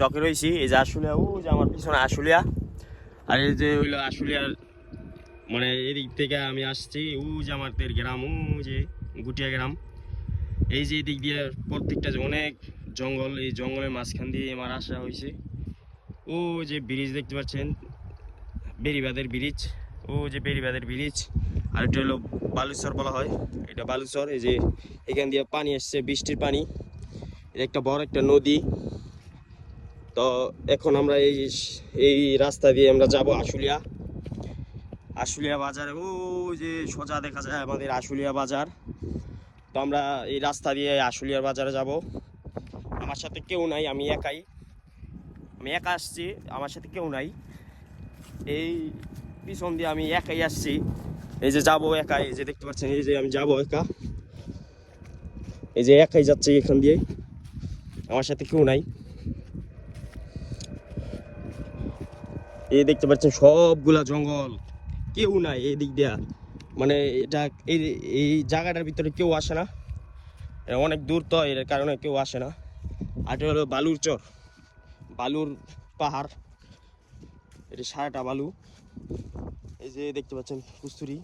টকে রয়েছি। এই যে আশুলিয়া, ও যে আমার পিছনে আশুলিয়া, আর এই যে হইলো আশুলিয়ার মানে এদিক থেকে আমি আসছি। ও যে আমাদের গ্রাম, ও যে গুটিয়া গ্রাম। এই যে এদিক দিয়ে প্রত্যেকটা যে অনেক জঙ্গল, এই জঙ্গলের মাঝখান দিয়ে আমার আসা হয়েছে। ও যে ব্রিজ দেখতে পাচ্ছেন, বেড়িবাঁধের ব্রিজ, ও যে বেড়িবাঁধের ব্রিজ। আর এটা হলো বালুচর বলা হয়, এটা বালুচর। এই যে এখান দিয়ে পানি আসছে, বৃষ্টির পানি, এটা একটা বড় একটা নদী। তো এখন আমরা এই রাস্তা দিয়ে আমরা যাব আশুলিয়া, আশুলিয়া বাজারে। ও যে সোজা দেখা যায় আমাদের আশুলিয়া বাজার। তো আমরা এই রাস্তা দিয়ে আশুলিয়ার বাজারে যাব। আমার সাথে কেউ নাই, আমি একাই, আমি একা আসছি, আমার সাথে কেউ নাই। এই পিছন দিয়ে আমি একাই আসছি। এই যে যাবো একাই, এই যে দেখতে পাচ্ছেন, এই যে আমি যাবো একা, এই যে একাই যাচ্ছি এখান দিয়ে, আমার সাথে কেউ নাই। এই দেখতে পাচ্ছেন সবগুলা জঙ্গল, কেউ নাই এই দিক দিয়া। মানে এটা এই এই জায়গাটার ভিতরে কেউ আসে না, অনেক দূর, তো এর কারণে কেউ আসে না। আর এটা হলো বালুর চর, বালুর পাহাড়, এটা সারাটা বালু। এই যে দেখতে পাচ্ছেন কস্তুরি,